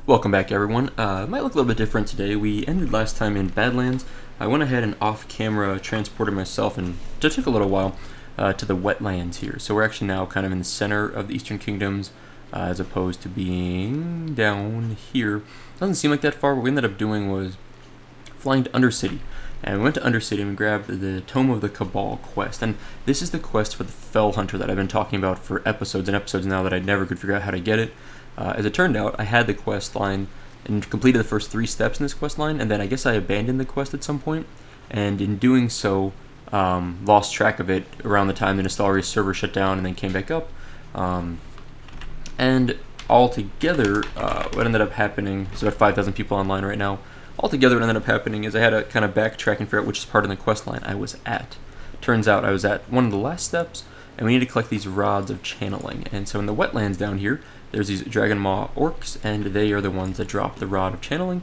Welcome back, everyone. It might look a little bit different today. We ended last time in Badlands. I went ahead and off-camera transported myself, and it took a little while, to the wetlands here. So we're actually now kind of in the center of the Eastern Kingdoms, as opposed to being down here. Doesn't seem like that far. What we ended up doing was flying to Undercity. And we went to Undercity and we grabbed the Tome of the Cabal quest. And this is the quest for the Felhunter that I've been talking about for episodes and episodes now that I never could figure out how to get it. As it turned out, I had the quest line and completed the first 3 steps in this quest line, and then I guess I abandoned the quest at some point, and in doing so, lost track of it around the time the Nostalria server shut down and then came back up. And altogether, what ended up happening, so about 5,000 people online right now, altogether what ended up happening is I had to kind of backtrack and figure out which part in the quest line I was at. Turns out I was at one of the last steps, and we need to collect these rods of channeling. And so in the wetlands down here, there's these Dragon Maw orcs, and they are the ones that drop the rod of channeling.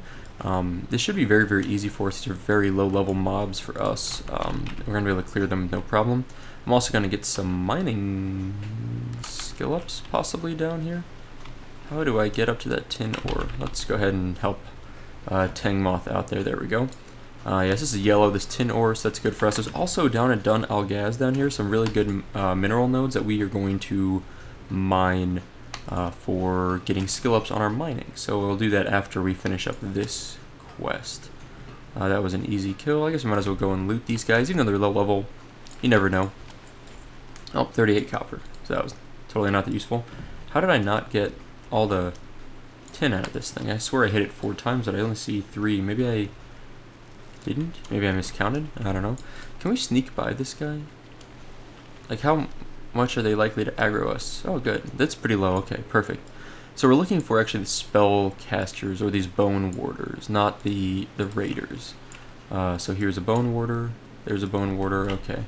This should be very, very easy for us. These are very low-level mobs for us. We're going to be able to clear them with no problem. I'm also going to get some mining skill-ups possibly down here. How do I get up to that tin ore? Let's go ahead and help Tangmoth out there. There we go. Yes, this is yellow, this tin ore, so that's good for us. There's also down at Dun Algaz down here some really good mineral nodes that we are going to mine for getting skill ups on our mining. So we'll do that after we finish up this quest. That was an easy kill. I guess we might as well go and loot these guys, even though they're low level. You never know. Oh, 38 copper. So that was totally not that useful. How did I not get all the tin out of this thing? I swear I hit it 4 times, but I only see 3. Maybe I didn't? Maybe I miscounted? I don't know. Can we sneak by this guy? Like, how much are they likely to aggro us? Oh, good. That's pretty low. Okay, perfect. So we're looking for actually the spell casters, or these bone warders, not the raiders. So here's a bone warder. There's a bone warder. Okay.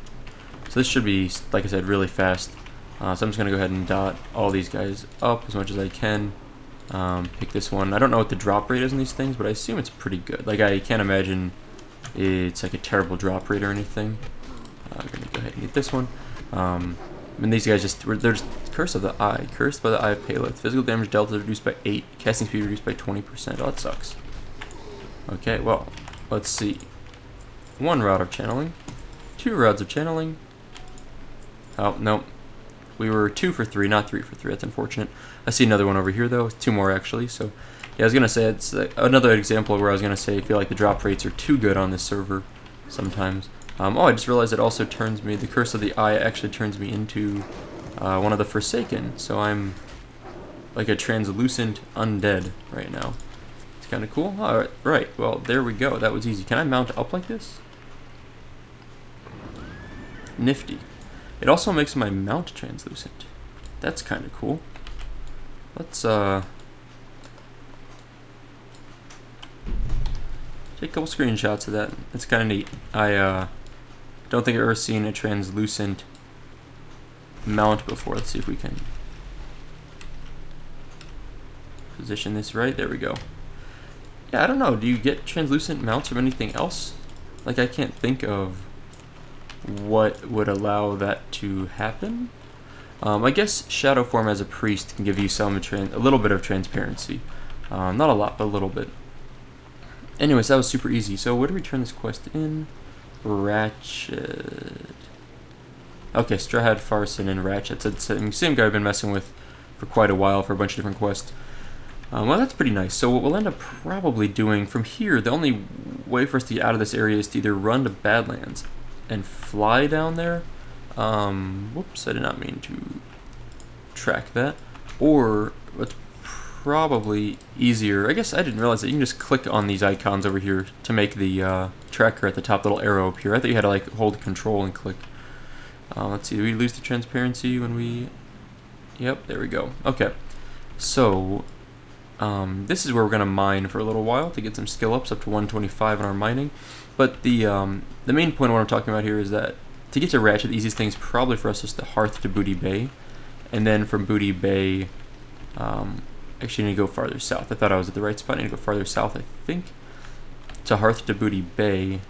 So this should be, like I said, really fast. So I'm just going to go ahead and dot all these guys up as much as I can. Pick this one. I don't know what the drop rate is in these things, but I assume it's pretty good. Like, I can't imagine it's like a terrible drop rate or anything. I'm going to go ahead and get this one. And these guys they're just Curse of the Eye. Cursed by the Eye of Paleth. Physical damage dealt is reduced by 8. Casting speed reduced by 20%. Oh, that sucks. Okay, well, let's see. 1 rod of channeling. 2 rods of channeling. Oh, no. We were 2 for 3, not 3 for 3. That's unfortunate. I see another one over here, though. 2 more, actually. So, yeah, I was going to say, it's another example where I was going to say I feel like the drop rates are too good on this server sometimes. Oh, I just realized it also turns me, the Curse of the Eye actually turns me into one of the Forsaken. So I'm like a translucent undead right now. It's kind of cool. Alright, right. Well, there we go. That was easy. Can I mount up like this? Nifty. It also makes my mount translucent. That's kind of cool. Let's take a couple screenshots of that. It's kind of neat. I don't think I've ever seen a translucent mount before. Let's see if we can position this right. There we go. Yeah, I don't know. Do you get translucent mounts from anything else? Like, I can't think of what would allow that to happen. I guess shadow form as a priest can give you a little bit of transparency. Not a lot, but a little bit. Anyways, that was super easy. So where do we turn this quest in? Ratchet. Okay, Strahd, Farson, and Ratchet. It's the same guy I've been messing with for quite a while for a bunch of different quests. Well, that's pretty nice. So what we'll end up probably doing from here, the only way for us to get out of this area is to either run to Badlands and fly down there. Whoops, I did not mean to track that. Or what's probably easier, I guess I didn't realize that you can just click on these icons over here to make the tracker at the top little arrow appear. I thought you had to like hold control and click. Let's see, do we lose the transparency when we... Yep, there we go. Okay, so this is where we're going to mine for a little while to get some skill ups up to 125 in our mining. But the main point of what I'm talking about here is that to get to Ratchet, the easiest thing is probably for us is the Hearth to Booty Bay. And then from Booty Bay, actually I need to go farther south. I thought I was at the right spot. I need to go farther south, I think. To Hearth to Booty Bay.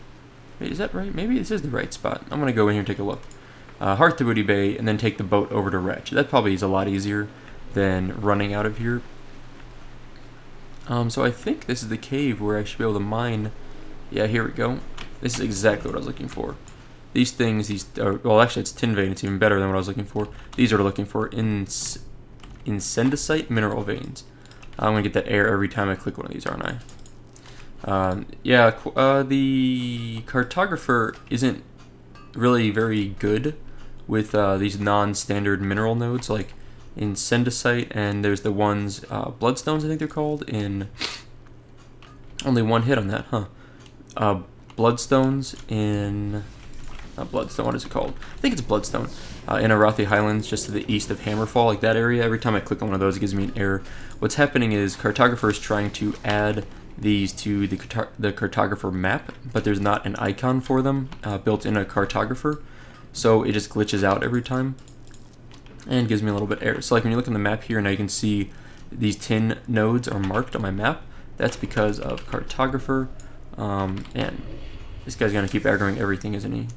Wait, is that right? Maybe this is the right spot. I'm going to go in here and take a look. Hearth to Booty Bay, and then take the boat over to Ratchet. That probably is a lot easier than running out of here. So I think this is the cave where I should be able to mine. Yeah, here we go. This is exactly what I was looking for. These things, well, actually, it's tin vein. It's even better than what I was looking for. These are looking for incendicite mineral veins. I'm gonna get that air every time I click one of these, aren't I? The cartographer isn't really very good with these non-standard mineral nodes like incendicite, and there's the ones bloodstones, I think they're called. In only one hit on that, huh? Bloodstones in Bloodstone. What is it called? I think it's Bloodstone. In Arathi Highlands, just to the east of Hammerfall, like that area. Every time I click on one of those, it gives me an error. What's happening is cartographer is trying to add these to the cartographer map, but there's not an icon for them built in a cartographer, so it just glitches out every time and gives me a little bit error. So like when you look on the map here, now you can see these tin nodes are marked on my map. That's because of cartographer. And this guy's gonna keep aggroing everything, isn't he?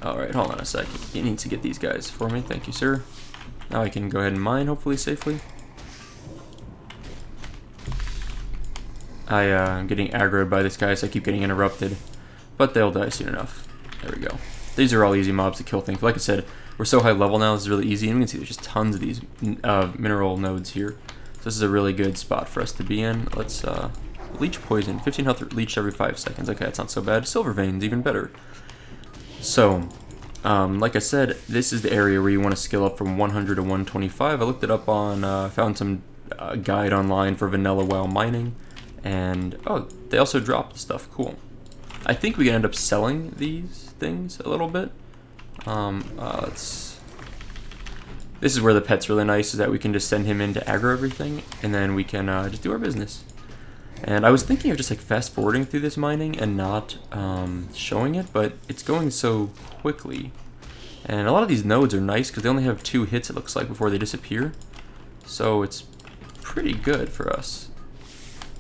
Alright, hold on a sec. He needs to get these guys for me. Thank you, sir. Now I can go ahead and mine, hopefully safely. I'm getting aggroed by this guy, so I keep getting interrupted. But they'll die soon enough. There we go. These are all easy mobs to kill things. Like I said, we're so high level now, this is really easy. And we can see there's just tons of these mineral nodes here. So this is a really good spot for us to be in. Let's leech poison. 15 health leech every 5 seconds. Okay, that's not so bad. Silver veins, even better. So, like I said, this is the area where you want to skill up from 100 to 125. I looked it up on, found some guide online for vanilla while mining. And, oh, they also dropped stuff. Cool. I think we can end up selling these things a little bit. This is where the pet's really nice, is that we can just send him in to aggro everything, and then we can just do our business. And I was thinking of just like fast forwarding through this mining and not showing it, but it's going so quickly. And a lot of these nodes are nice because they only have 2 hits, it looks like, before they disappear. So it's pretty good for us.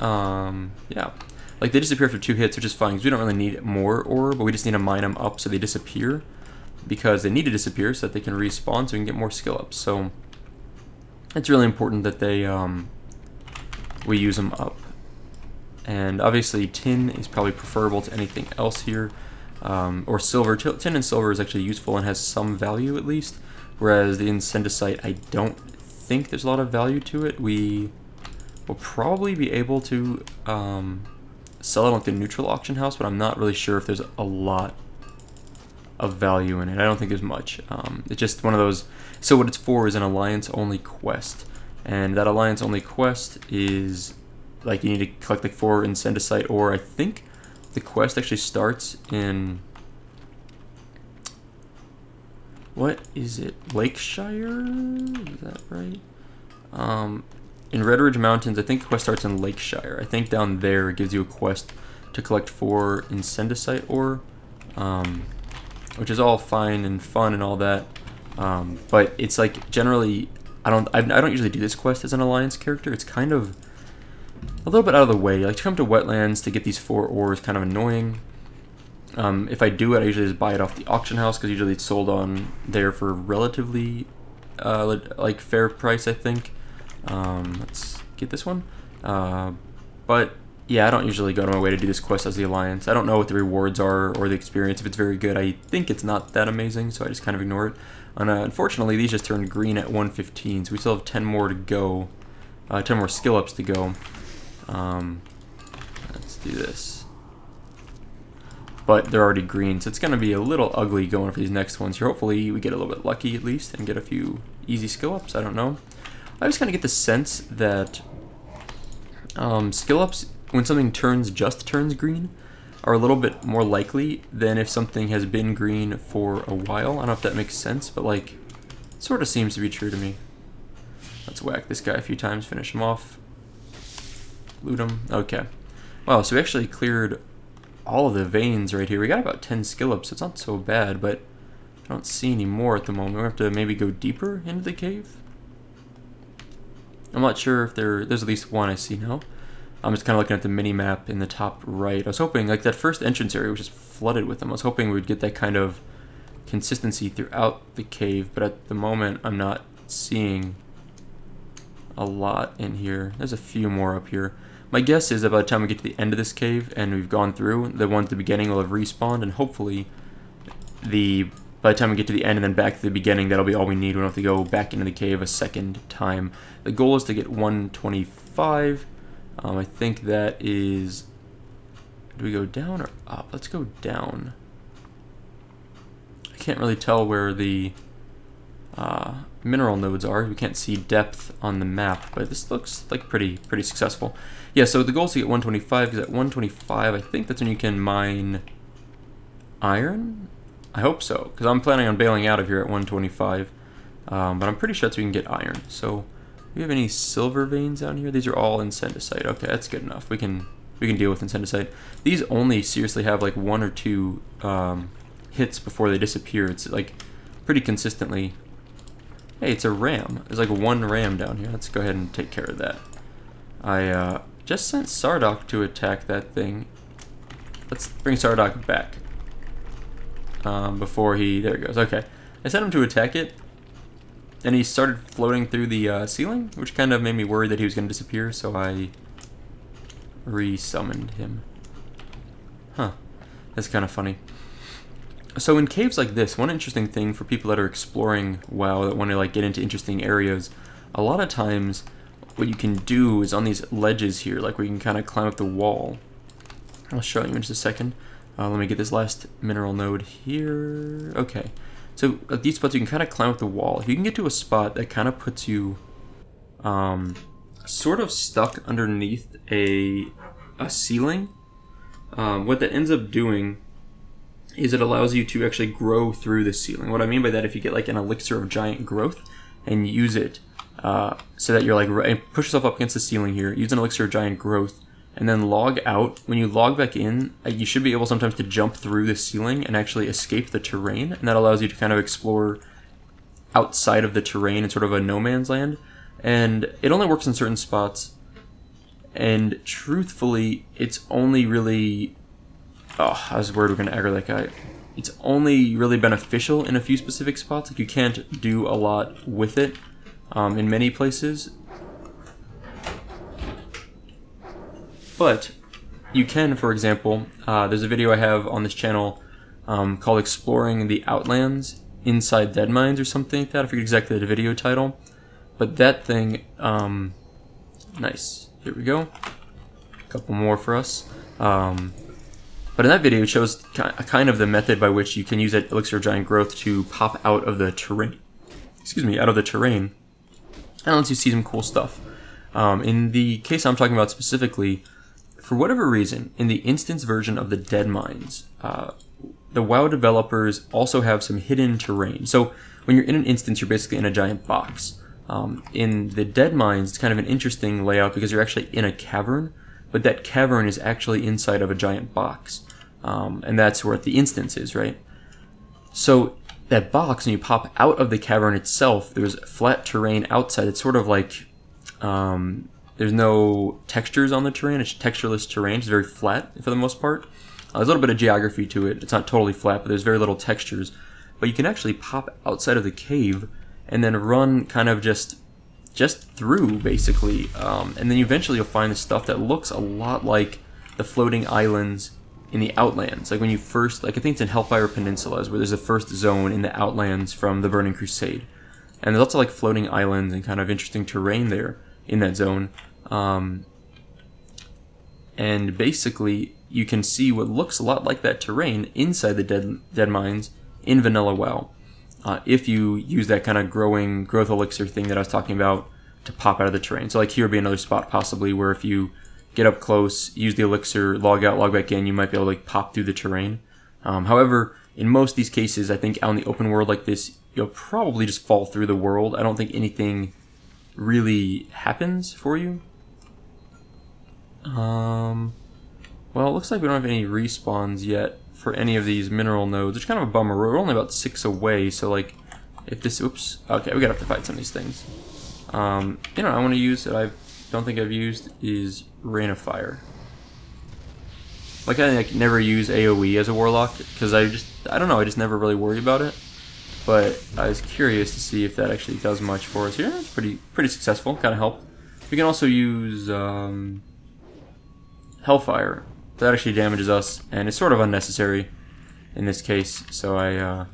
Yeah. Like, they disappear after 2 hits, which is fine, because we don't really need more ore, but we just need to mine them up so they disappear, because they need to disappear so that they can respawn so we can get more skill ups. So it's really important that they we use them up. And obviously tin is probably preferable to anything else here, or silver. Tin and silver is actually useful and has some value at least, whereas the incendicite, I don't think there's a lot of value to it. We will probably be able to sell it at the neutral auction house, but I'm not really sure if there's a lot of value in it. I don't think there's much. It's just one of those. So what it's for is an alliance only quest, and that alliance only quest is like you need to collect like 4 incendicite ore. I think the quest actually starts in, what is it, Lakeshire? Is that right? In Red Ridge Mountains, I think the quest starts in Lakeshire. I think down there it gives you a quest to collect 4 incendicite ore, which is all fine and fun and all that. But it's like generally, I don't usually do this quest as an alliance character. It's kind of a little bit out of the way. Like, to come to wetlands to get these 4 ore is kind of annoying. If I do it, I usually just buy it off the auction house, because usually it's sold on there for relatively like fair price, I think. Let's get this one. But yeah, I don't usually go to my way to do this quest as the alliance. I don't know what the rewards are or the experience, if it's very good. I think it's not that amazing, so I just kind of ignore it. And unfortunately, these just turned green at 115, so we still have 10 more to go. 10 more skill ups to go. Let's do this. But they're already green, so it's going to be a little ugly going for these next ones here. Hopefully we get a little bit lucky at least and get a few easy skill ups. I don't know. I just kind of get the sense that skill ups, when something just turns green, are a little bit more likely than if something has been green for a while. I don't know if that makes sense, but like, sort of seems to be true to me. Let's whack this guy a few times, finish him off. Loot him. Okay. Wow, so we actually cleared all of the veins right here. We got about 10 skill ups, so it's not so bad, but I don't see any more at the moment. We have to maybe go deeper into the cave. I'm not sure if there's at least one I see now. I'm just kind of looking at the mini-map in the top right. I was hoping, like, that first entrance area was just flooded with them. I was hoping we'd get that kind of consistency throughout the cave, but at the moment I'm not seeing a lot in here. There's a few more up here. My guess is that by the time we get to the end of this cave and we've gone through, the ones at the beginning will have respawned, and hopefully by the time we get to the end and then back to the beginning, that'll be all we need. We don't have to go back into the cave a second time. The goal is to get 125. I think that is... Do we go down or up? Let's go down. I can't really tell where the mineral nodes are. We can't see depth on the map, but this looks like pretty successful. Yeah, so the goal is to get 125, because at 125, I think that's when you can mine iron? I hope so, because I'm planning on bailing out of here at 125, but I'm pretty sure that's where you can get iron. So, do we have any silver veins down here? These are all incendicite. Okay, that's good enough. We can deal with incendicite. These only seriously have like 1 or 2 hits before they disappear. It's like pretty consistently. Hey, it's a ram. There's like 1 ram down here. Let's go ahead and take care of that. I just sent Sardok to attack that thing. Let's bring Sardok back. Before he... There he goes. Okay. I sent him to attack it, and he started floating through the ceiling, which kind of made me worried that he was going to disappear, so I re-summoned him. Huh. That's kind of funny. So in caves like this, one interesting thing for people that are exploring WoW, that want to like get into interesting areas, a lot of times what you can do is on these ledges here, like where you can kind of climb up the wall. I'll show you in just a second. Let me get this last mineral node here. Okay. So at these spots you can kind of climb up the wall. If you can get to a spot that kind of puts you sort of stuck underneath a ceiling, what that ends up doing is it allows you to actually grow through the ceiling. What I mean by that, if you get like an elixir of giant growth and use it so that you're like, push yourself up against the ceiling here, use an elixir of giant growth, and then log out. When you log back in, you should be able sometimes to jump through the ceiling and actually escape the terrain, and that allows you to kind of explore outside of the terrain in sort of a no man's land. And it only works in certain spots, and truthfully, it's only really... Oh, I was worried we're going to aggro that guy. It's only really beneficial in a few specific spots. Like, you can't do a lot with it in many places. But you can, for example, there's a video I have on this channel called Exploring the Outlands Inside Dead Mines or something like that. I forget exactly the video title. But that thing, nice. Here we go. A couple more for us. But in that video, it shows kind of the method by which you can use that elixir of giant growth to pop out of the terrain. Excuse me, out of the terrain. And lets you see some cool stuff. In the case I'm talking about specifically, for whatever reason, in the instance version of the Dead Mines, the WoW developers also have some hidden terrain. So when you're in an instance, you're basically in a giant box. In the Dead Mines, it's kind of an interesting layout because you're actually in a cavern, but that cavern is actually inside of a giant box. And that's where the instance is, right? So that box, when you pop out of the cavern itself, there's flat terrain outside. It's sort of like... there's no textures on the terrain. It's textureless terrain. It's very flat for the most part. There's a little bit of geography to it. It's not totally flat, but there's very little textures. But you can actually pop outside of the cave and then run kind of just through, basically. And then eventually you'll find this stuff that looks a lot like the floating islands in the Outlands. Like when you first, like I think it's in Hellfire Peninsula, is where there's the first zone in the Outlands from the Burning Crusade. And there's lots of like floating islands and kind of interesting terrain there in that zone. And basically you can see what looks a lot like that terrain inside the dead mines in Vanilla WoW. If you use that kind of growth elixir thing that I was talking about to pop out of the terrain. So like here would be another spot possibly where if you get up close, use the elixir, log out, log back in, you might be able to like pop through the terrain. However, in most of these cases, I think out in the open world like this, you'll probably just fall through the world. I don't think anything really happens for you. Well, it looks like we don't have any respawns yet for any of these mineral nodes, which is kind of a bummer. We're only about 6 away, so like, if this, oops, okay, we gotta have to fight some of these things. You know, I want to use that I don't think I've used is Rain of Fire. Like I never use AoE as a Warlock because I don't know, I just never really worry about it. but I was curious to see if that actually does much for us here. It's pretty successful, kind of helped. We can also use Hellfire. That actually damages us, and it's sort of unnecessary in this case, so I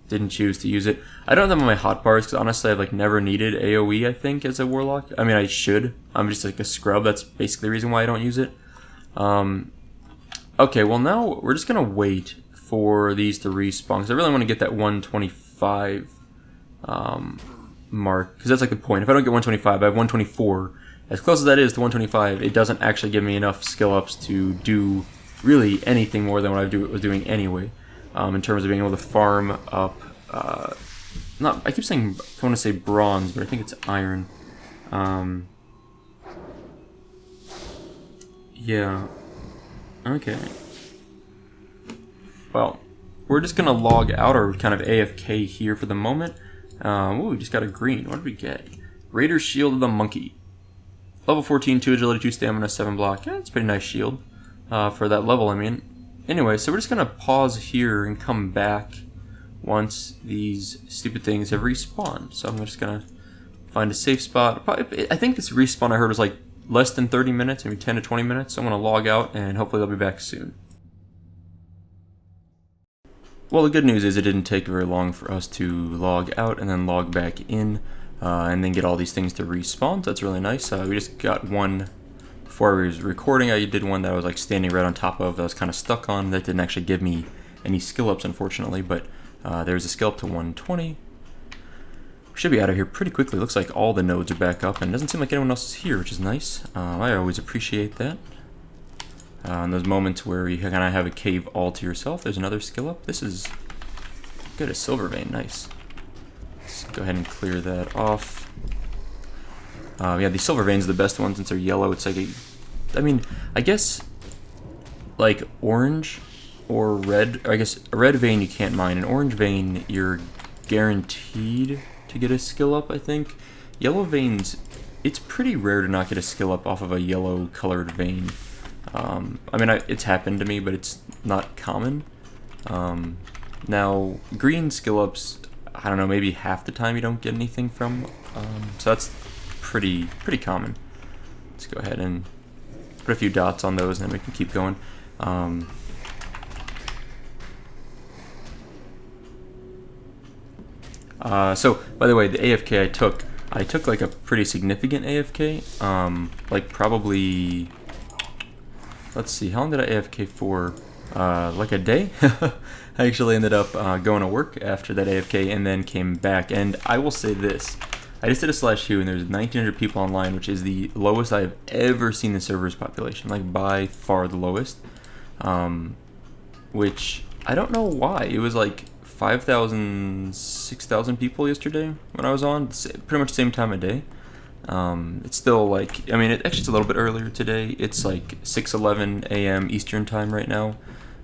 didn't choose to use it. I don't have them on my hotbars because honestly I've like never needed AoE, I think, as a Warlock. I mean, I should. I'm just like a scrub. That's basically the reason why I don't use it. Okay, well now we're just gonna wait for these to respawn because I really want to get that 125 mark, because that's like the point. If I don't get 125, I have 124. As close as that is to 125, it doesn't actually give me enough skill ups to do really anything more than what I was doing anyway. In terms of being able to farm up, I keep saying, I want to say bronze, but I think it's iron. Yeah. Okay. Well, we're just gonna log out or kind of AFK here for the moment. Ooh, we just got a green. What did we get? Raider's Shield of the Monkey. Level 14, 2 agility, 2 stamina, 7 block. Yeah, that's a pretty nice shield for that level, I mean. Anyway, so we're just gonna pause here and come back once these stupid things have respawned. So I'm just gonna find a safe spot. I think this respawn I heard was like less than 30 minutes, maybe 10 to 20 minutes. So I'm gonna log out and hopefully they'll be back soon. Well, the good news is it didn't take very long for us to log out and then log back in and then get all these things to respawn. So that's really nice. We just got one before I was recording. I did one that I was like standing right on top of that I was kind of stuck on. That didn't actually give me any skill ups, unfortunately, but there's a skill up to 120. We should be out of here pretty quickly. Looks like all the nodes are back up and it doesn't seem like anyone else is here, which is nice. I always appreciate that. In those moments where you kind of have a cave all to yourself. There's another skill up. This is good, a silver vein, nice. Let's go ahead and clear that off. Yeah, these silver veins are the best ones since they're yellow. It's like I guess like orange or red. Or I guess a red vein you can't mine. An orange vein you're guaranteed to get a skill up, I think. Yellow veins, it's pretty rare to not get a skill up off of a yellow colored vein. I mean, it's happened to me, but it's not common. Now, green skill ups, I don't know, maybe half the time you don't get anything from. So that's pretty common. Let's go ahead and put a few dots on those, and then we can keep going. So, by the way, the AFK I took like a pretty significant AFK. Like probably. Let's see, how long did I AFK for? Like a day? I actually ended up going to work after that AFK and then came back. And I will say this. I just did a /2 and there's 1,900 people online, which is the lowest I've ever seen the server's population. Like, by far the lowest. Which, I don't know why. It was like 5,000, 6,000 people yesterday when I was on. Pretty much the same time of day. It's still like, I mean, actually it's a little bit earlier today. It's like 6:11 a.m. Eastern time right now.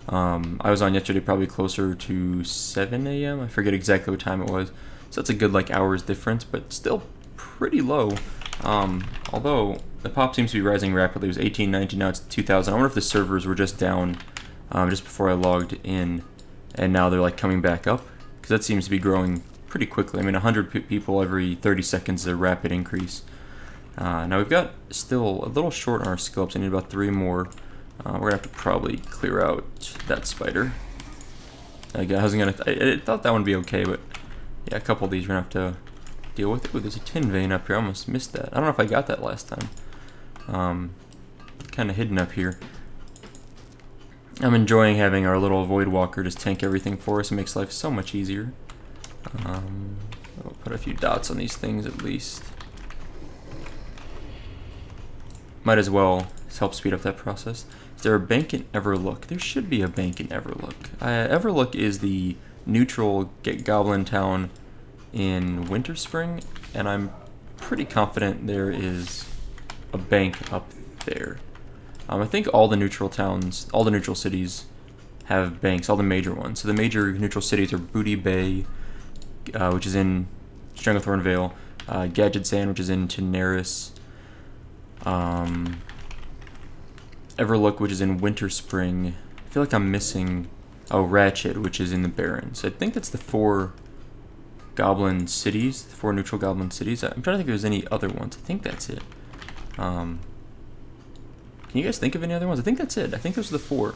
I was on yesterday probably closer to 7 a.m. I forget exactly what time it was. So that's a good like hours difference, but still pretty low. Although the pop seems to be rising rapidly. It was 18, 19, now it's 2,000. I wonder if the servers were just down just before I logged in, and now they're like coming back up, because that seems to be growing pretty quickly. I mean, 100 people every 30 seconds is a rapid increase. Now we've got still a little short on our skill ups. I need about 3 more. We're gonna have to probably clear out that spider. I thought that one would be okay, but yeah, a couple of these we're gonna have to deal with. Ooh, there's a tin vein up here. I almost missed that. I don't know if I got that last time. Kind of hidden up here. I'm enjoying having our little void walker just tank everything for us. It makes life so much easier. I'll put a few dots on these things at least. Might as well help speed up that process. Is there a bank in Everlook? There should be a bank in Everlook. Everlook is the neutral goblin town in Winterspring, and I'm pretty confident there is a bank up there. I think all the neutral towns, all the neutral cities have banks, all the major ones. So the major neutral cities are Booty Bay, which is in Stranglethorn Vale, Gadget Sand, which is in Tenaris, Everlook, which is in Winterspring. I feel like I'm missing, Ratchet, which is in the Barrens. So I think that's the 4 goblin cities, 4 neutral goblin cities. I'm trying to think if there's any other ones. I think that's it. Can you guys think of any other ones? I think that's it. I think those are the 4.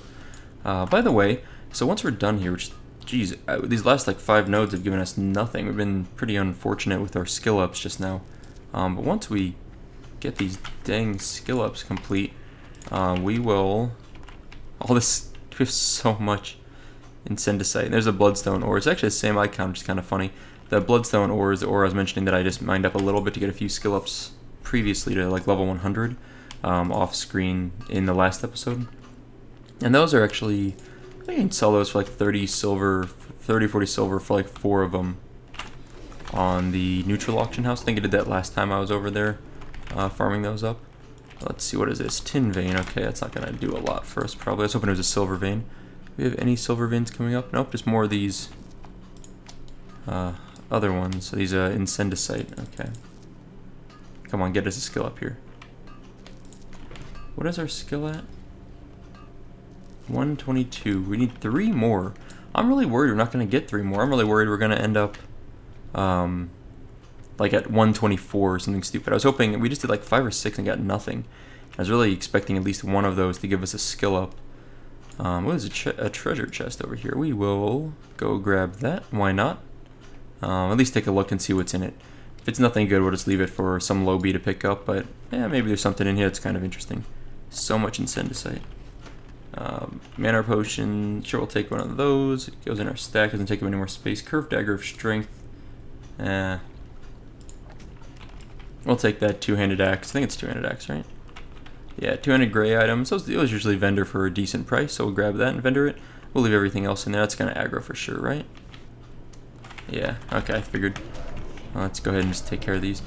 By the way, so once we're done here, which, geez, these last like 5 nodes have given us nothing. We've been pretty unfortunate with our skill ups just now. But once we get these dang skill ups complete, we will... All this, we have so much incendicite. There's a bloodstone ore. It's actually the same icon, which is kind of funny. The bloodstone ore is the ore I was mentioning that I just mined up a little bit to get a few skill ups previously to like level 100 off screen in the last episode. And those are actually, I think I can sell those for like 30 silver, 30, 40 silver for like 4 of them on the neutral auction house. I think I did that last time I was over there farming those up. Let's see, what is this? Tin vein. Okay, that's not going to do a lot for us probably. I was hoping it was a silver vein. Do we have any silver veins coming up? Nope, just more of these other ones. So these incendicite. Okay. Come on, get us a skill up here. What is our skill at? 122. We need 3 more. I'm really worried we're not going to get 3 more. I'm really worried we're going to end up like at 124 or something stupid. I was hoping, we just did like 5 or 6 and got nothing. I was really expecting at least one of those to give us a skill up. What is a treasure chest over here? We will go grab that. Why not? At least take a look and see what's in it. If it's nothing good, we'll just leave it for some low B to pick up, but yeah, maybe there's something in here that's kind of interesting. So much incendicite. Mana potion, sure, we'll take one of those. It goes in our stack, doesn't take up any more space. Curved dagger of strength. We'll take that two-handed axe. I think it's two-handed axe, right? Yeah, 200 gray items. Those usually vendor for a decent price, so we'll grab that and vendor it. We'll leave everything else in there. That's kind of aggro for sure, right? Yeah, okay, I figured. Let's go ahead and just take care of these.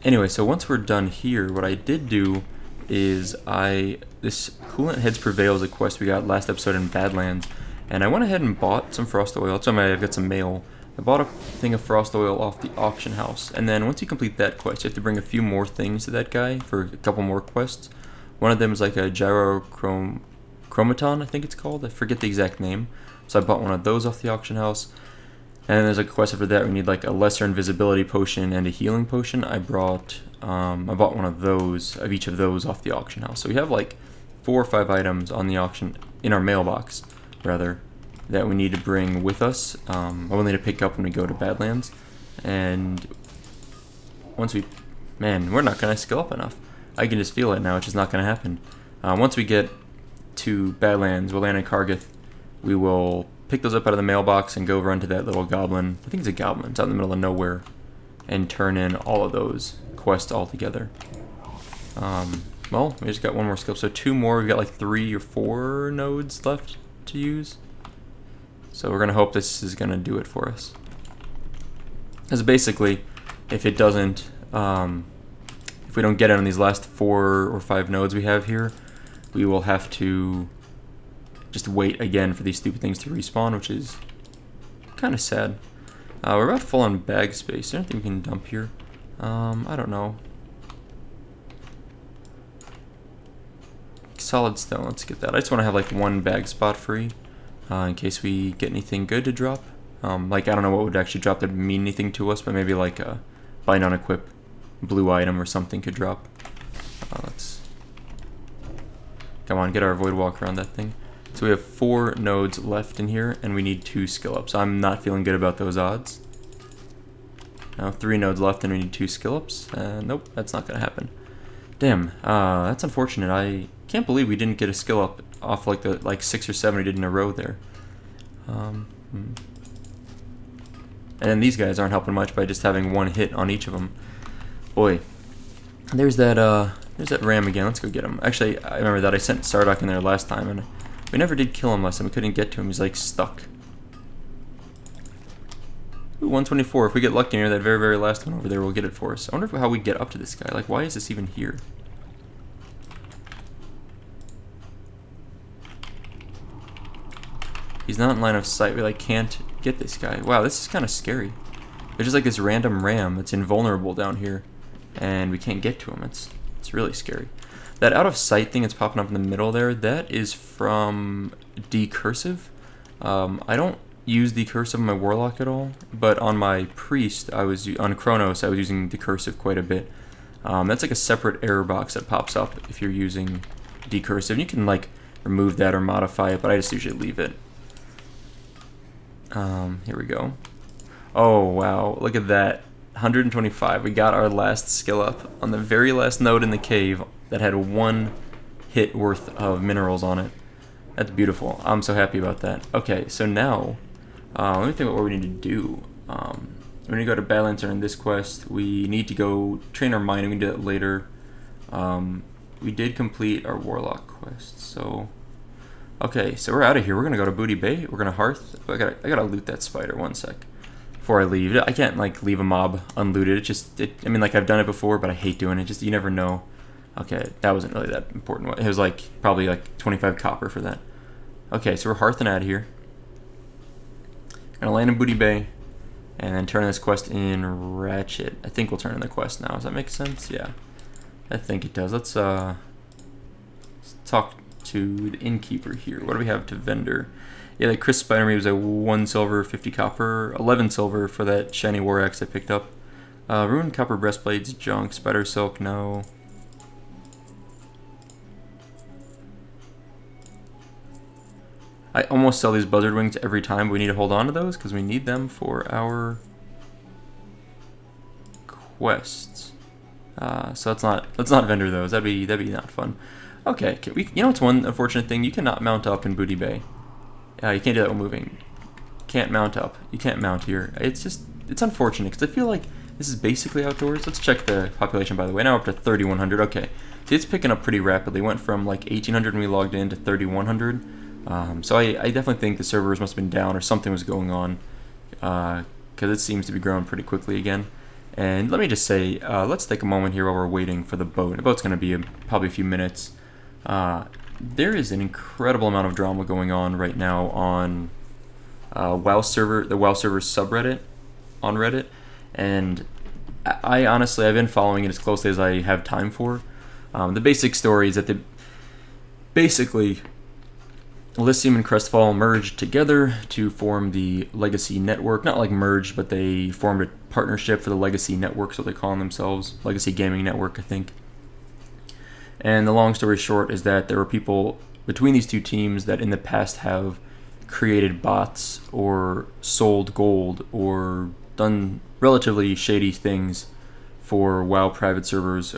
Anyway, so once we're done here, what I did do is this Coolant Heads Prevail is a quest we got last episode in Badlands, and I went ahead and bought some frost oil. That's why I've got some mail. I bought a thing of frost oil off the auction house, and then once you complete that quest, you have to bring a few more things to that guy for a couple more quests. One of them is like a gyrochromaton, I think it's called. I forget the exact name. So I bought one of those off the auction house. And then there's like a quest after that. We need like a lesser invisibility potion and a healing potion. I bought one of those, of each of those off the auction house. So we have like 4 or 5 items on the auction, in our mailbox, rather, that we need to bring with us. We'll need to pick up when we go to Badlands. And once we're not going to skill up enough. I can just feel it now. It's just not going to happen. Once we get to Badlands, we'll land in Kargath. We will pick those up out of the mailbox and go run to that little goblin. I think it's a goblin. It's out in the middle of nowhere. And turn in all of those quests all together. Well, we just got one more skill. So 2 more. We've got like 3 or 4 nodes left to use. So we're going to hope this is going to do it for us. Because basically, if it doesn't, if we don't get it on these last 4 or 5 nodes we have here, we will have to just wait again for these stupid things to respawn, which is kind of sad. We're about full on bag space. Is there anything we can dump here? I don't know. Solid stone, let's get that. I just want to have like 1 bag spot free in case we get anything good to drop. Like, I don't know what would actually drop that would mean anything to us, but maybe like a bind on equip blue item or something could drop. Let's come on, get our void walk around that thing. So we have 4 nodes left in here, and we need 2 skill ups. I'm not feeling good about those odds. Now 3 nodes left, and we need 2 skill ups. Nope, that's not going to happen. Damn, that's unfortunate. I can't believe we didn't get a skill up off like the 6 or 7 we did in a row there. And then these guys aren't helping much by just having 1 hit on each of them. Boy, there's that ram again. Let's go get him. Actually, I remember that I sent Stardock in there last time, and we never did kill him last time. We couldn't get to him. He's like stuck. Ooh, 124. If we get lucky near that very, very last one over there, we'll get it for us. I wonder how we get up to this guy. Like, why is this even here? He's not in line of sight. We like can't get this guy. Wow, this is kind of scary. There's just like this random ram that's invulnerable down here, and we can't get to him. It's really scary. That out of sight thing that's popping up in the middle there, that is from decursive. I don't use the cursive on my Warlock at all, but on my Priest, on Chronos, I was using the cursive quite a bit. That's like a separate error box that pops up if you're using decursive. You can like remove that or modify it, but I just usually leave it. Here we go. Oh wow, look at that. 125. We got our last skill up on the very last node in the cave that had 1 hit worth of minerals on it. That's beautiful. I'm so happy about that. Okay, so now let me think about what we need to do. We need to go to Badlands in this quest. We need to go train our mining. We can do that later. We did complete our Warlock quest. So, okay, so we're out of here. We're gonna go to Booty Bay. We're gonna Hearth. I gotta loot that spider. One sec. Before I leave, I can't like leave a mob unlooted. I mean, like I've done it before, but I hate doing it. Just you never know. Okay, that wasn't really that important. It was like probably like 25 copper for that. Okay, so we're Hearthing out of here. Gonna land in Booty Bay, and then turn this quest in Ratchet. I think we'll turn in the quest now. Does that make sense? Yeah, I think it does. Let's talk to the innkeeper here. What do we have to vendor? Yeah, that Chris Spider Me was a 1 silver, 50 copper, 11 silver for that shiny war axe I picked up. Ruined copper breastplates, junk, spider silk, no. I almost sell these buzzard wings every time, but we need to hold on to those because we need them for our quests. So let's not vendor those. That'd be not fun. Okay, you know what's one unfortunate thing? You cannot mount up in Booty Bay. You can't do that while moving. Can't mount up. You can't mount here. It's unfortunate because I feel like this is basically outdoors. Let's check the population, by the way. Now up to 3,100. Okay, see, it's picking up pretty rapidly. Went from like 1,800 when we logged in to 3,100. So I definitely think the servers must have been down or something was going on because it seems to be growing pretty quickly again. And let me just say, let's take a moment here while we're waiting for the boat. The boat's going to be probably a few minutes. There is an incredible amount of drama going on right now on the WoW server subreddit on Reddit, and I honestly I've been following it as closely as I have time for. The basic story is that basically Elysium and Crestfall merged together to form the Legacy Network. Not like merged, but they formed a partnership for the Legacy Network, so they call themselves Legacy Gaming Network, I think. And the long story short is that there were people between these two teams that in the past have created bots or sold gold or done relatively shady things for WoW private servers.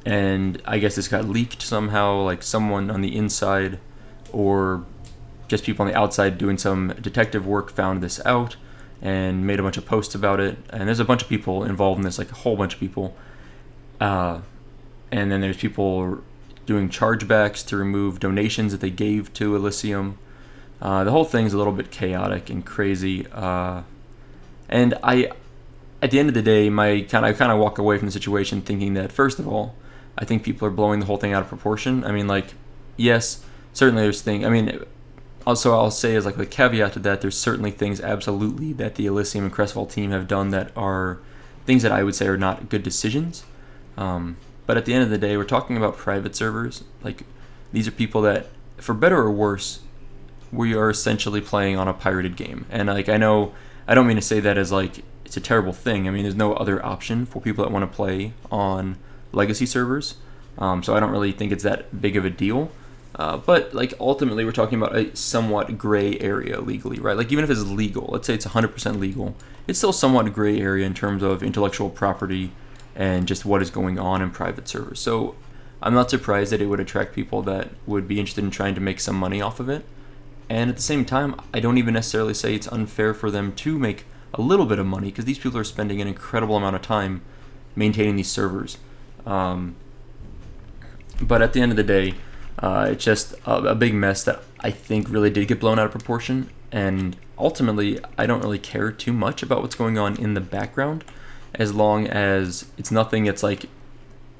And I guess this got leaked somehow, like someone on the inside or just people on the outside doing some detective work found this out and made a bunch of posts about it. And there's a bunch of people involved in this, like a whole bunch of people. And then there's people doing chargebacks to remove donations that they gave to Elysium. The whole thing's a little bit chaotic and crazy. And at the end of the day, I kind of walk away from the situation thinking that, first of all, I think people are blowing the whole thing out of proportion. I mean, like, yes, certainly there's things. I mean, also I'll say as like a caveat to that, there's certainly things absolutely that the Elysium and Crestfall team have done that are things that I would say are not good decisions. But at the end of the day, we're talking about private servers. Like, these are people that, for better or worse, we are essentially playing on a pirated game. And like, I know, I don't mean to say that as like it's a terrible thing. I mean, there's no other option for people that want to play on legacy servers. So I don't really think it's that big of a deal. But like ultimately, we're talking about a somewhat gray area legally, right? Like even if it's legal, let's say it's 100% legal, it's still somewhat gray area in terms of intellectual property and just what is going on in private servers. So I'm not surprised that it would attract people that would be interested in trying to make some money off of it. And at the same time, I don't even necessarily say it's unfair for them to make a little bit of money because these people are spending an incredible amount of time maintaining these servers. But at the end of the day, it's just a big mess that I think really did get blown out of proportion. And ultimately, I don't really care too much about what's going on in the background as long as it's nothing that's like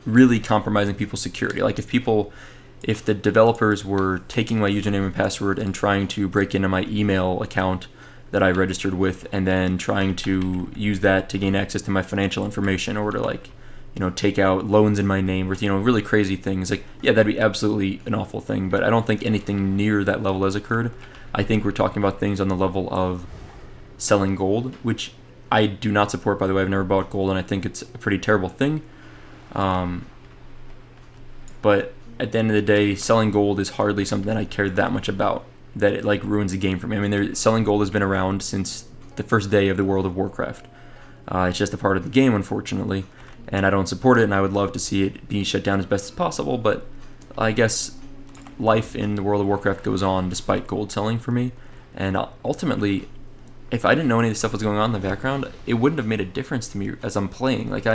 really compromising people's security. Like if the developers were taking my username and password and trying to break into my email account that I registered with and then trying to use that to gain access to my financial information or to like take out loans in my name or really crazy things. Like, yeah, that'd be absolutely an awful thing, but I don't think anything near that level has occurred. I think we're talking about things on the level of selling gold, which I do not support, by the way. I've never bought gold, and I think it's a pretty terrible thing. But at the end of the day, selling gold is hardly something that I care that much about, that it like ruins the game for me. I mean, selling gold has been around since the first day of the World of Warcraft. It's just a part of the game, unfortunately, and I don't support it, and I would love to see it be shut down as best as possible, but I guess life in the World of Warcraft goes on despite gold selling for me, and ultimately, if I didn't know any of this stuff was going on in the background, it wouldn't have made a difference to me as I'm playing. Like,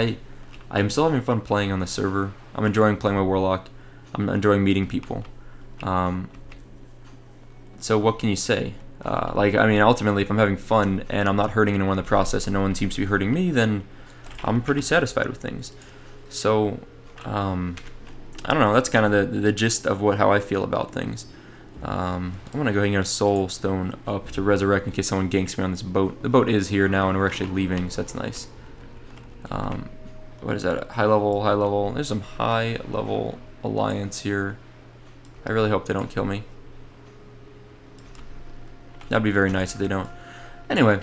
I'm still having fun playing on the server. I'm enjoying playing with Warlock. I'm enjoying meeting people. So what can you say? Ultimately, if I'm having fun and I'm not hurting anyone in the process and no one seems to be hurting me, then I'm pretty satisfied with things. So, I don't know. That's kind of the gist of how I feel about things. I'm going to go ahead and get a soul stone up to resurrect in case someone ganks me on this boat. The boat is here now, and we're actually leaving, so that's nice. What is that? High level. There's some high level alliance here. I really hope they don't kill me. That'd be very nice if they don't. Anyway,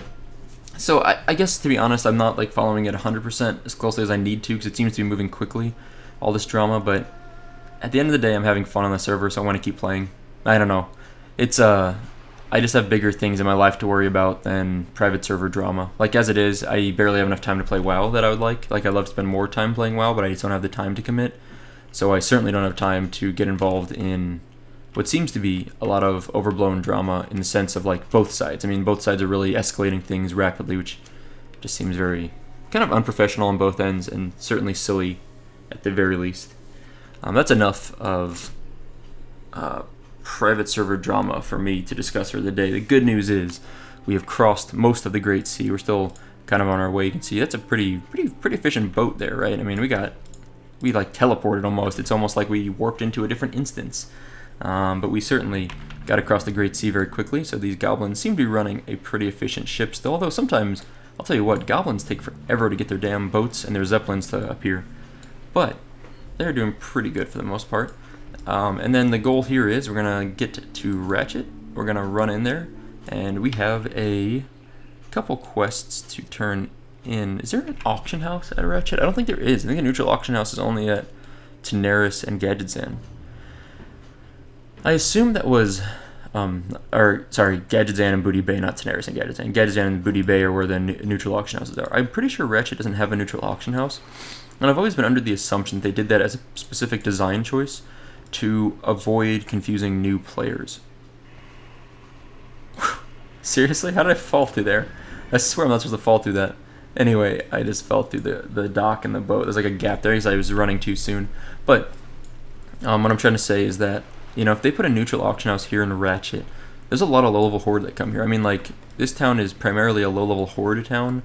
so I guess, to be honest, I'm not like following it 100% as closely as I need to, because it seems to be moving quickly, all this drama, but at the end of the day, I'm having fun on the server, so I want to keep playing. I don't know. It's I just have bigger things in my life to worry about than private server drama. Like, as it is, I barely have enough time to play WoW that I would like. Like, I'd love to spend more time playing WoW, but I just don't have the time to commit. So I certainly don't have time to get involved in what seems to be a lot of overblown drama in the sense of, like, both sides. I mean, both sides are really escalating things rapidly, which just seems very kind of unprofessional on both ends and certainly silly at the very least. That's enough of private server drama for me to discuss for the day. The good news is we have crossed most of the Great Sea. We're still kind of on our way. You can see that's a pretty efficient boat there, right? I mean, we like teleported almost. It's almost like we warped into a different instance. But we certainly got across the Great Sea very quickly. So these goblins seem to be running a pretty efficient ship still. Although sometimes, I'll tell you what, goblins take forever to get their damn boats and their zeppelins to appear. But they're doing pretty good for the most part. And then the goal here is we're going to get to Ratchet. We're going to run in there. And we have a couple quests to turn in. Is there an auction house at Ratchet? I don't think there is. I think a neutral auction house is only at Daenerys and Gadgetzan. I assume that was, Gadgetzan and Booty Bay, not Daenerys and Gadgetzan. Gadgetzan and Booty Bay are where the neutral auction houses are. I'm pretty sure Ratchet doesn't have a neutral auction house. And I've always been under the assumption they did that as a specific design choice to avoid confusing new players. Seriously? How did I fall through there? I swear I'm not supposed to fall through that. Anyway, I just fell through the dock and the boat. There's like a gap there because I was running too soon. But what I'm trying to say is that, if they put a neutral auction house here in Ratchet, there's a lot of low-level horde that come here. I mean, like, this town is primarily a low-level horde town,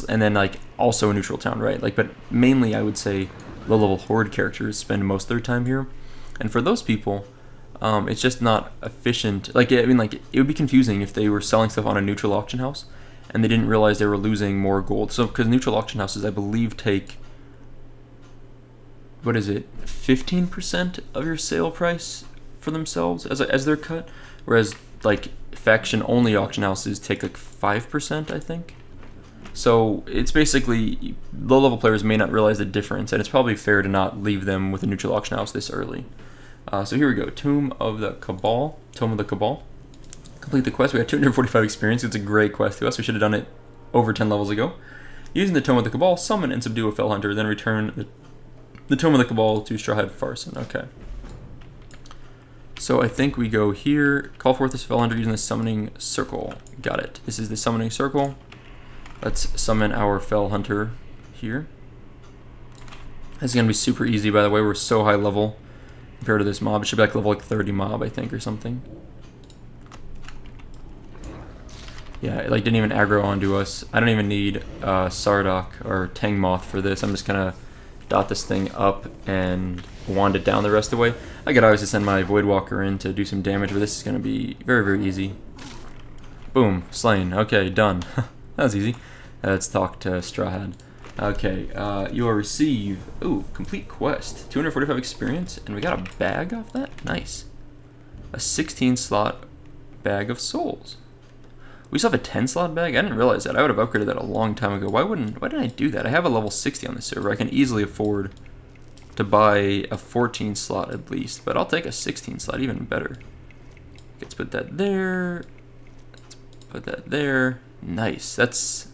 and then, like, also a neutral town, right? Like, but mainly, I would say, low-level horde characters spend most of their time here. And for those people, it's just not efficient. Like, I mean, like, it would be confusing if they were selling stuff on a neutral auction house and they didn't realize they were losing more gold. So, because neutral auction houses, I believe, take, 15% of your sale price for themselves as their cut, whereas, like, faction-only auction houses take, like, 5%, I think. So it's basically, low-level players may not realize the difference, and it's probably fair to not leave them with a neutral auction house this early. So here we go, Tomb of the Cabal. Complete the quest. We got 245 experience. It's a great quest to us. We should have done it over 10 levels ago. Using the Tome of the Cabal, summon and subdue a Felhunter, then return the Tome of the Cabal to Straw Hat Farson. Okay. So I think we go here, call forth this Felhunter using the summoning circle. Got it. This is the summoning circle. Let's summon our Felhunter here. This is going to be super easy, by the way. We're so high level compared to this mob. It should be like level 30 mob, I think, or something. Yeah, it like didn't even aggro onto us. I don't even need Sardok or Tangmoth for this. I'm just going to dot this thing up and wand it down the rest of the way. I could obviously send my Voidwalker in to do some damage, but this is going to be very, very easy. Boom, slain. Okay, done. That was easy. Let's talk to Straw Hat. Okay, you will receive, ooh, complete quest. 245 experience, and we got a bag off that? Nice. A 16 slot bag of souls. We still have a 10 slot bag? I didn't realize that. I would have upgraded that a long time ago. Why didn't I do that? I have a level 60 on the server. I can easily afford to buy a 14 slot at least, but I'll take a 16 slot, even better. Let's put that there. Let's put that there. Nice. That's,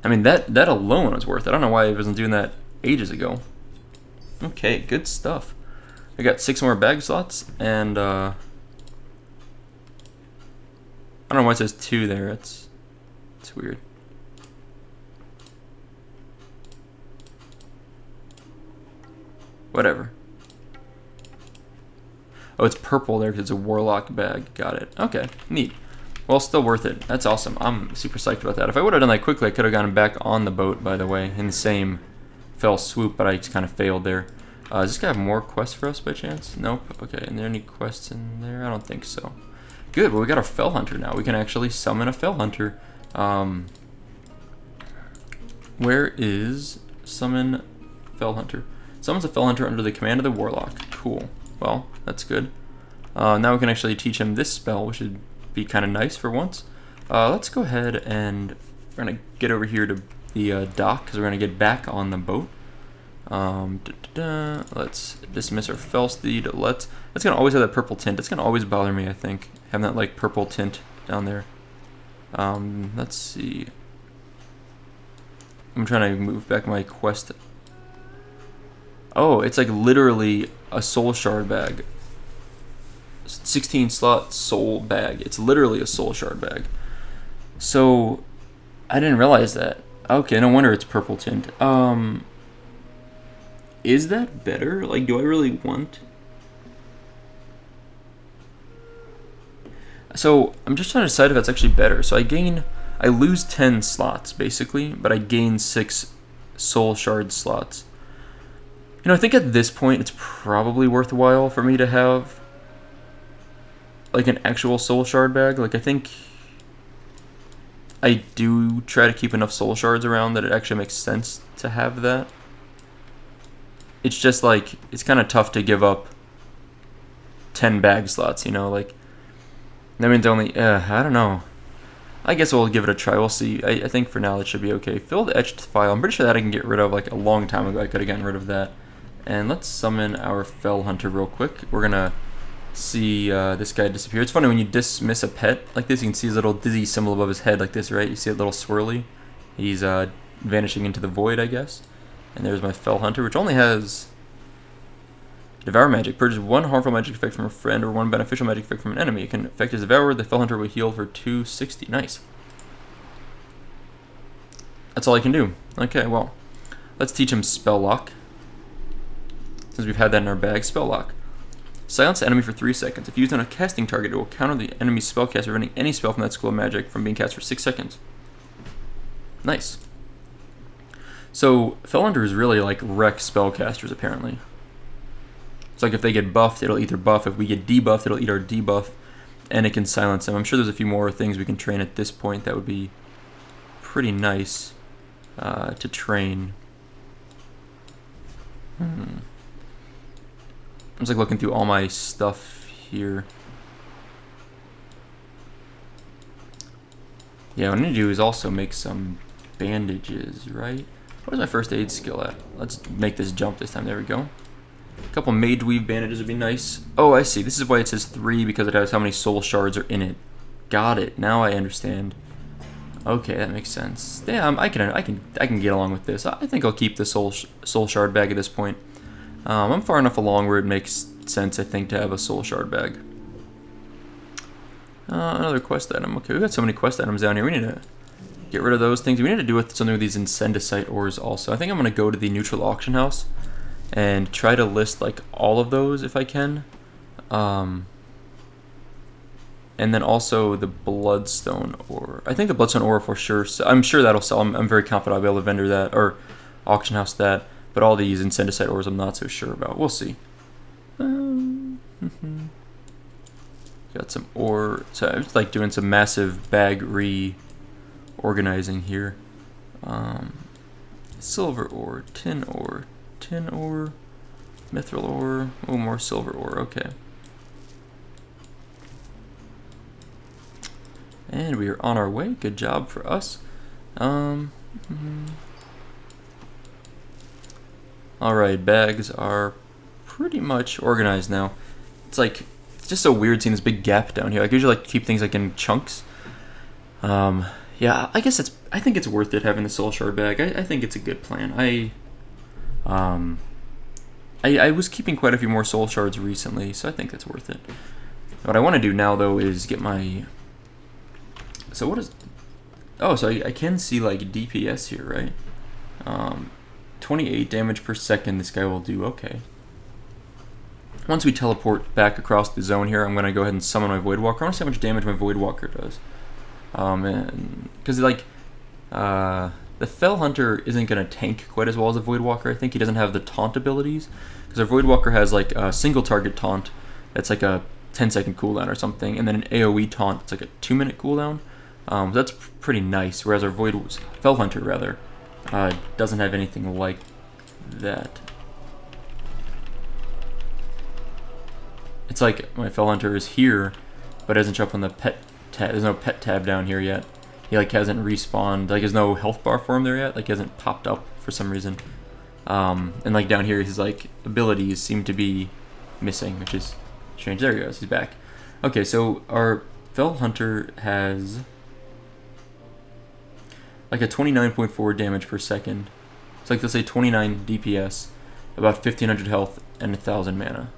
I mean, that alone was worth it. I don't know why I wasn't doing that ages ago. Okay, good stuff. I got 6 more bag slots, and I don't know why it says 2 there. It's weird. Whatever. Oh, it's purple there because it's a Warlock bag. Got it. Okay, neat. Well, still worth it. That's awesome. I'm super psyched about that. If I would have done that quickly, I could have gotten back on the boat, by the way, in the same fell swoop, but I just kind of failed there. Does this guy have more quests for us by chance? Nope. Okay, and there any quests in there? I don't think so. Good, well, we got our Felhunter now. We can actually summon a Felhunter. Where is summon Felhunter? Summons a Felhunter under the command of the Warlock. Cool. Well, that's good. Now we can actually teach him this spell, which would be kind of nice for once. Let's go ahead and we're going to get over here to the dock because we're going to get back on the boat. Let's dismiss our fell steed. That's going to always have that purple tint. It's going to always bother me, I think, having that like purple tint down there. Let's see. I'm trying to move back my quest. Oh, it's like literally a soul shard bag. 16 slot soul bag. It's literally a soul shard bag. So I didn't realize that. Okay, no wonder it's purple tint. Is that better? Like, do I really want? So I'm just trying to decide if that's actually better. So I lose 10 slots basically, but I gain 6 soul shard slots. You know, I think at this point it's probably worthwhile for me to have like an actual soul shard bag. Like, I think I do try to keep enough soul shards around that it actually makes sense to have that. It's just like, it's kind of tough to give up 10 bag slots, you know, like, that means only, I don't know. I guess we'll give it a try, we'll see. I think for now it should be okay. Fill the etched file, I'm pretty sure that I can get rid of, like, a long time ago I could have gotten rid of that. And let's summon our Felhunter real quick. We're gonna see this guy disappear. It's funny when you dismiss a pet like this, you can see his little dizzy symbol above his head like this, right? You see a little swirly? He's vanishing into the void, I guess. And there's my Felhunter, which only has Devour Magic. Purges 1 harmful magic effect from a friend or 1 beneficial magic effect from an enemy. It can affect his devourer. The Felhunter will heal for 260. Nice. That's all I can do. Okay, well, let's teach him Spell Lock. Since we've had that in our bag. Spell Lock. Silence the enemy for 3 seconds. If used on a casting target, it will counter the enemy's spellcast, preventing any spell from that school of magic from being cast for 6 seconds. Nice. So, Felhunter is really like wreck spellcasters, apparently. It's like if they get buffed, it'll eat their buff. If we get debuffed, it'll eat our debuff. And it can silence them. I'm sure there's a few more things we can train at this point that would be pretty nice to train. I'm just like looking through all my stuff here. Yeah, what I need to do is also make some bandages, right? What is my first aid skill at? Let's make this jump this time. There we go. A couple mage weave bandages would be nice. Oh, I see. This is why it says 3, because it has how many soul shards are in it. Got it. Now I understand. Okay, that makes sense. Yeah, I can get along with this. I think I'll keep the soul shard bag at this point. I'm far enough along where it makes sense, I think, to have a soul shard bag. Another quest item. Okay, we've got so many quest items down here. We need to get rid of those things. We need to do something with these incendicite ores also. I think I'm going to go to the neutral auction house and try to list like all of those if I can. And then also the bloodstone ore. I think the bloodstone ore for sure. So I'm sure that'll sell. I'm very confident I'll be able to vendor that or auction house that. But all these incendicite ores I'm not so sure about. We'll see. Got some ore. So I'm just like doing some massive bag reorganizing here. silver ore, tin ore, tin ore, mithril ore. Oh, more silver ore. Okay. And we are on our way. Good job for us. Alright, bags are pretty much organized now. It's like, it's just so weird seeing this big gap down here. Like, I usually like keep things like in chunks. Yeah, I guess I think it's worth it having the soul shard bag. I think it's a good plan. I was keeping quite a few more soul shards recently, so I think that's worth it. What I want to do now, though, is get my... So what is... Oh, so I can see, like, DPS here, right? 28 damage per second this guy will do. Okay. Once we teleport back across the zone here, I'm going to go ahead and summon my Void Walker. I want to see how much damage my Void Walker does. Because, like, the Felhunter isn't going to tank quite as well as the Void Walker. I think he doesn't have the taunt abilities. Because our Void Walker has, like, a single target taunt that's like a 10-second cooldown or something. And then an AoE taunt that's like a 2-minute cooldown. So that's pretty nice. Whereas our Felhunter, rather, doesn't have anything like that. It's like my Felhunter is here, but doesn't show up on the pet tab. There's no pet tab down here yet. He like hasn't respawned. Like there's no health bar for him there yet. Like he hasn't popped up for some reason. And like down here, his like abilities seem to be missing, which is strange. There he goes. He's back. Okay, so our Felhunter has like a 29.4 damage per second. It's like, let's say 29 DPS, about 1500 health, and 1000 mana.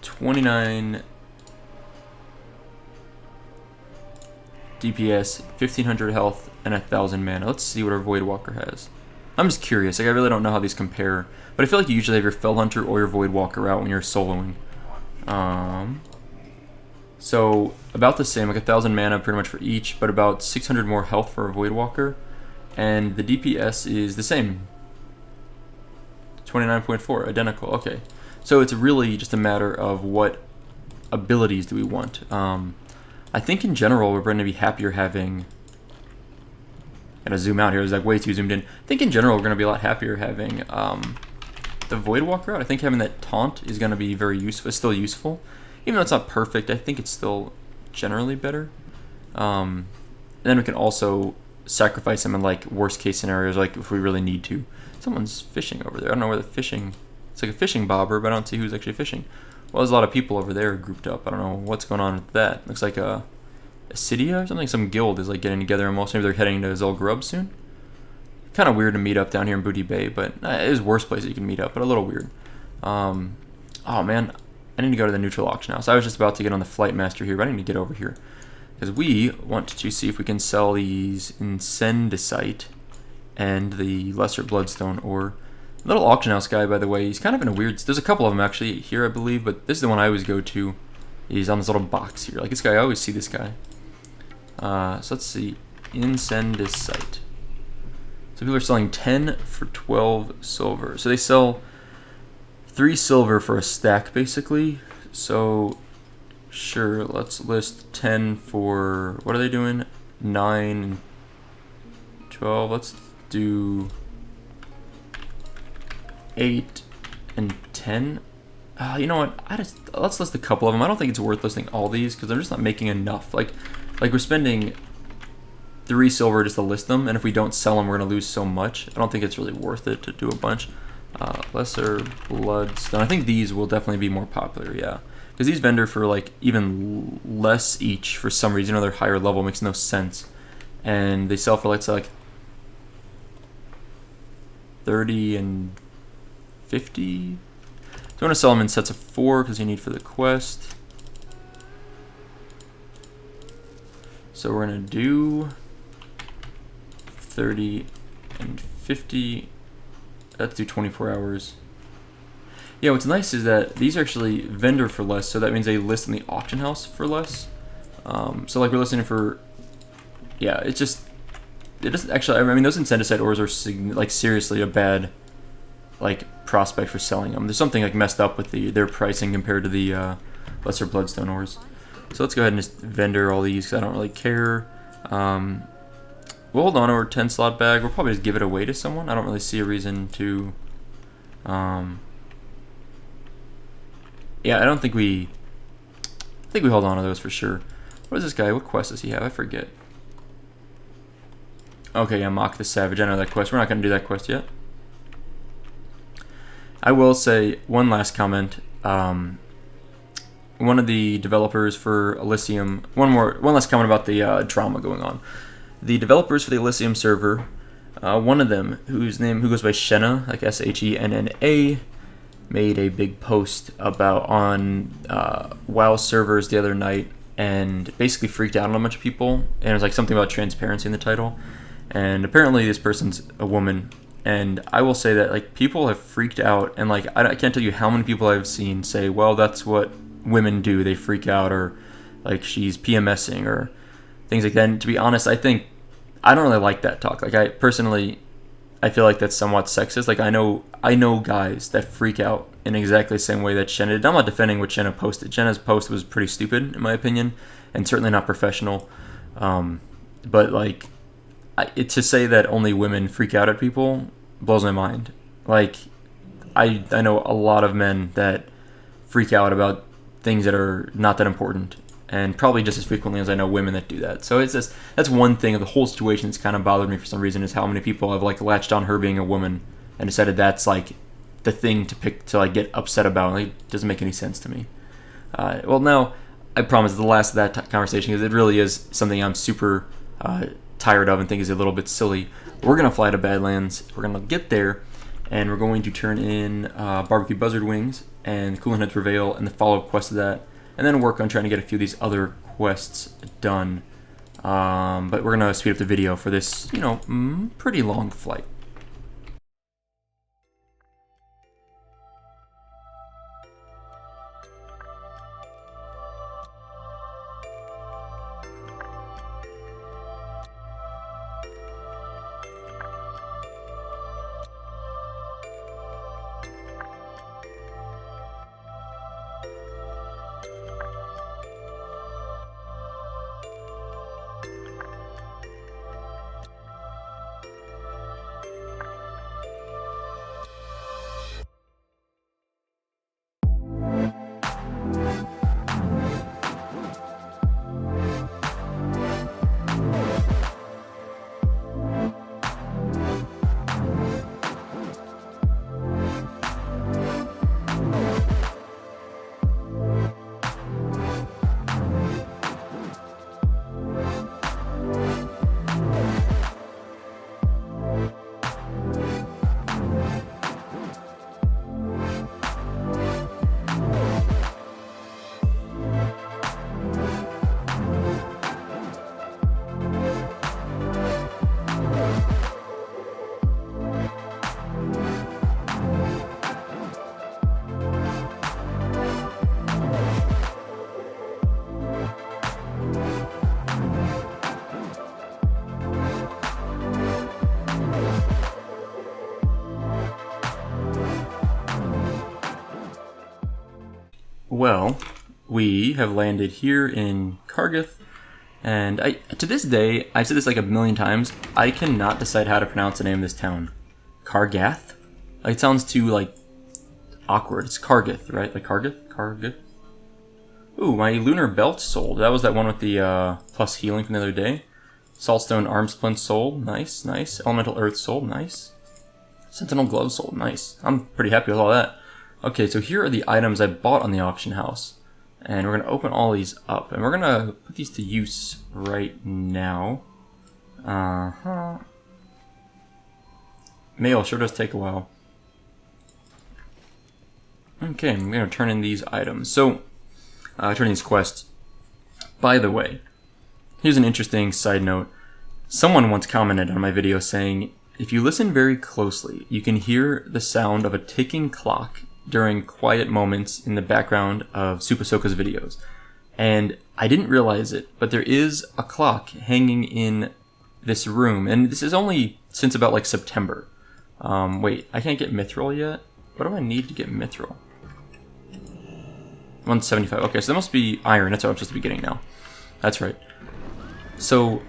29 DPS, 1500 health, and 1000 mana. Let's see what our Void Walker has. I'm just curious. Like, I really don't know how these compare, but I feel like you usually have your Felhunter or your Void Walker out when you're soloing. So about the same, like 1000 mana pretty much for each, but about 600 more health for a Void Walker, and the DPS is the same, 29.4, identical. Okay, so it's really just a matter of what abilities do we want. I think in general we're going to be happier having. Gotta zoom out here. It was like way too zoomed in. I think in general we're going to be a lot happier having the Void Walker out. I think having that taunt is going to be very useful. It's still useful. Even though it's not perfect, I think it's still generally better. And then we can also sacrifice him in like worst case scenarios, like if we really need to. Someone's fishing over there. I don't know where the fishing... It's like a fishing bobber, but I don't see who's actually fishing. Well, there's a lot of people over there grouped up. I don't know what's going on with that. Looks like a Cydia or something. Some guild is like getting together, and maybe they're heading to Zul'Grub soon. Kind of weird to meet up down here in Booty Bay, but it is worse place you can meet up, but a little weird. Oh man, I need to go to the neutral auction house. I was just about to get on the Flight Master here, but I need to get over here. Because we want to see if we can sell these Incendicite and the Lesser Bloodstone ore. Little auction house guy, by the way, he's kind of in a weird... There's a couple of them actually here, I believe, but this is the one I always go to. He's on this little box here. Like this guy, I always see this guy. So let's see. Incendicite. So people are selling 10 for 12 silver. So they sell 3 silver for a stack, basically. So, sure, let's list 10 for... What are they doing? 9, 12. Let's do 8 and 10. You know what? Let's list a couple of them. I don't think it's worth listing all these because I'm just not making enough. Like we're spending 3 silver just to list them, and if we don't sell them, we're gonna lose so much. I don't think it's really worth it to do a bunch. Lesser Bloodstone. I think these will definitely be more popular. Yeah, because these vendor for like even less each for some reason. You know, they're higher level, makes no sense, and they sell for let's say like 30 and 50. So I'm going to sell them in sets of 4 because you need for the quest. So we're going to do 30 and 50. Let's do 24 hours. Yeah, what's nice is that these are actually vendor for less, so that means they list in the auction house for less. So like we're listing for, yeah, it doesn't actually, I mean those Incendicite ores are like seriously a bad like prospect for selling them. There's something like messed up with their pricing compared to the Lesser Bloodstone ores. So let's go ahead and just vendor all these because I don't really care. we'll hold on to our 10 slot bag. We'll probably just give it away to someone. I don't really see a reason to. Yeah, I don't think we. I think we hold on to those for sure. What is this guy? What quest does he have? I forget. Okay, yeah, Mock the Savage. I know that quest. We're not going to do that quest yet. I will say one last comment. One of the developers for Elysium. One last comment about the drama going on. The developers for the Elysium server. One of them, who goes by Shenna, like Shenna, made a big post about on WoW servers the other night, and basically freaked out on a bunch of people. And it was like something about transparency in the title. And apparently this person's a woman. And I will say that like people have freaked out, and like I can't tell you how many people I've seen say, well, that's what women do, they freak out, or like she's PMSing or things like that. And to be honest, I don't really like that talk. Like I feel like that's somewhat sexist. Like I know guys that freak out in exactly the same way that Shenna did. I'm not defending what Shenna posted. Shenna's post was pretty stupid in my opinion, and certainly not professional. But like to say that only women freak out at people blows my mind. Like I know a lot of men that freak out about things that are not that important, and probably just as frequently as I know women that do that. So it's just, that's one thing of the whole situation that's kind of bothered me for some reason, is how many people have like latched on her being a woman and decided that's like the thing to pick to like get upset about. Like, it doesn't make any sense to me. Well, now I promise the last of that conversation, because it really is something I'm super tired of and think is a little bit silly. We're gonna fly to Badlands. We're gonna get there, and we're going to turn in barbecue buzzard wings and Cooling Heads Prevail and the follow-up quest of that, and then work on trying to get a few of these other quests done. But we're gonna speed up the video for this, pretty long flight. Well, we have landed here in Kargath, and to this day, I've said this like a million times, I cannot decide how to pronounce the name of this town. Kargath? Like, it sounds too, like, awkward. It's Kargath, right? Like Kargath? Kargath? Ooh, my lunar belt sold. That was that one with the plus healing from the other day. Saltstone arm splint sold. Nice, nice. Elemental earth sold. Nice. Sentinel gloves sold. Nice. I'm pretty happy with all that. Okay, so here are the items I bought on the auction house. And we're going to open all these up. And we're going to put these to use right now. Mail sure does take a while. Okay, I'm going to turn in these items. So, turn in these quests. By the way, here's an interesting side note. Someone once commented on my video saying, if you listen very closely, you can hear the sound of a ticking clock during quiet moments in the background of SoupaSoka's videos. And I didn't realize it, but there is a clock hanging in this room, and this is only since about like September. Wait, I can't get Mithril yet? What do I need to get Mithril? 175. Okay, so that must be iron. That's what I'm supposed to be getting now. That's right. So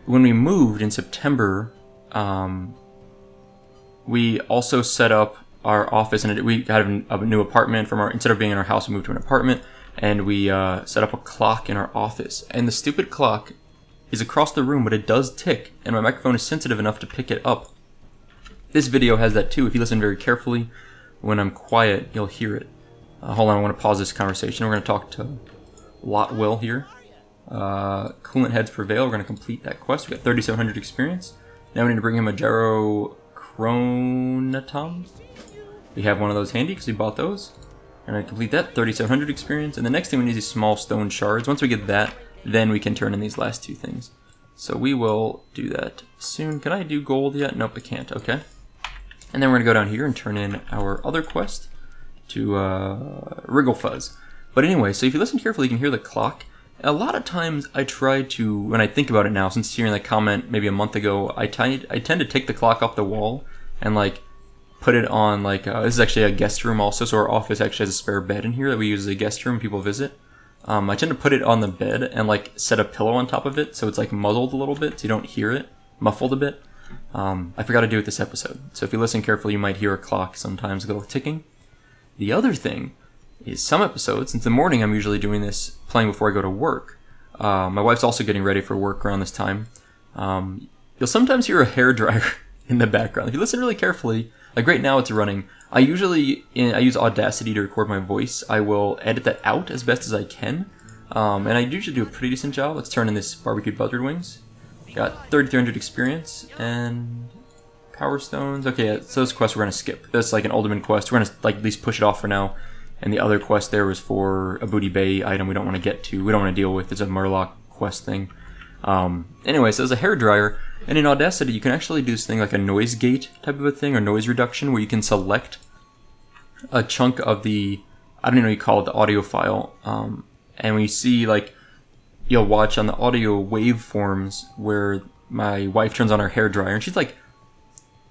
when we moved in September, we also set up our office, and we got a new apartment from instead of being in our house, we moved to an apartment, and we set up a clock in our office. And the stupid clock is across the room, but it does tick, and my microphone is sensitive enough to pick it up. This video has that too. If you listen very carefully, when I'm quiet, you'll hear it. Hold on, I want to pause this conversation. We're going to talk to Lot Will here. Coolant heads prevail. We're going to complete that quest. We got 3,700 experience. Now we need to bring him a Gyrochronatom. We have one of those handy because we bought those. And I complete that, 3,700 experience. And the next thing we need is small stone shards. Once we get that, then we can turn in these last two things. So we will do that soon. Can I do gold yet? Nope, I can't. Okay. And then we're going to go down here and turn in our other quest to Wrigglefuzz. But anyway, so if you listen carefully, you can hear the clock. A lot of times I try to, when I think about it now, since hearing that comment maybe a month ago, I tend to take the clock off the wall and like put it on like, this is actually a guest room also, so our office actually has a spare bed in here that we use as a guest room when people visit. I tend to put it on the bed and like set a pillow on top of it so it's like muzzled a little bit so you don't hear it, muffled a bit. I forgot to do it this episode, so if you listen carefully you might hear a clock sometimes, a little ticking. The other thing is some episodes, since in the morning I'm usually doing this playing before I go to work. My wife's also getting ready for work around this time. You'll sometimes hear a hairdryer in the background. If you listen really carefully, like right now it's running. I use Audacity to record my voice. I will edit that out as best as I can. And I usually do a pretty decent job. Let's turn in this barbecued buzzard wings. Got 3,300 experience and power stones. Okay, so this quest we're going to skip. That's like an Ultimate quest. We're going to like at least push it off for now. And the other quest there was for a Booty Bay item we don't want to get to. We don't want to deal with. It's a Murloc quest thing. Anyway, so there's a hairdryer. And in Audacity, you can actually do this thing like a noise gate type of a thing, or noise reduction, where you can select a chunk of the, I don't even know what you call it, the audio file. And when you see, like, you'll watch on the audio waveforms where my wife turns on her hairdryer, and she's like,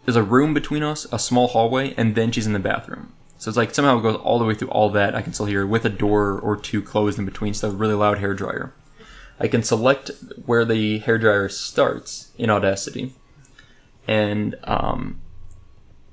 there's a room between us, a small hallway, and then she's in the bathroom. So it's like somehow it goes all the way through all that. I can still hear it with a door or two closed in between, so a really loud hairdryer. I can select where the hairdryer starts in Audacity and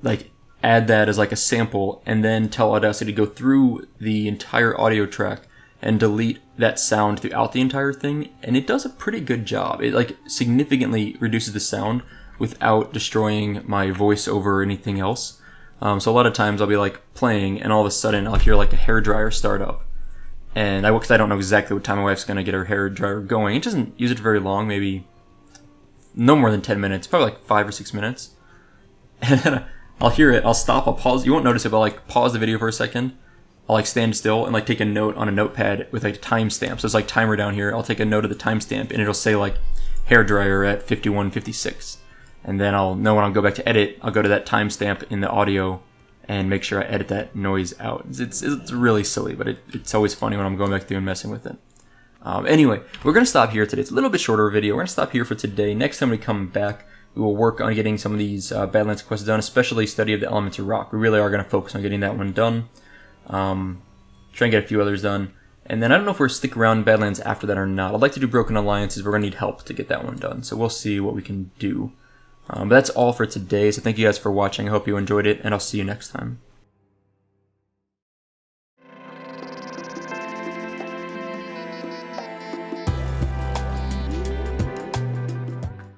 like add that as like a sample, and then tell Audacity to go through the entire audio track and delete that sound throughout the entire thing, and it does a pretty good job. It like significantly reduces the sound without destroying my voiceover or anything else. So a lot of times I'll be like playing, and all of a sudden I'll hear like a hairdryer start up. And because I don't know exactly what time my wife's going to get her hairdryer going. It doesn't use it very long, maybe no more than 10 minutes, probably like 5 or 6 minutes. And then I'll hear it, I'll stop, I'll pause. You won't notice it, but I'll like pause the video for a second. I'll like stand still and like take a note on a notepad with like a timestamp. So it's like timer down here. I'll take a note of the timestamp and it'll say like hairdryer at 51:56. And then I'll know when I'll go back to edit, I'll go to that timestamp in the audio and make sure I edit that noise out. It's really silly, but it's always funny when I'm going back through and messing with it. Anyway, we're going to stop here today. It's a little bit shorter video. We're going to stop here for today. Next time we come back, we will work on getting some of these Badlands quests done, especially Study of the Elements of Rock. We really are going to focus on getting that one done. Try and get a few others done. And then I don't know if we're stick around Badlands after that or not. I'd like to do Broken Alliances. We're going to need help to get that one done. So we'll see what we can do. But that's all for today, so thank you guys for watching. I hope you enjoyed it, and I'll see you next time.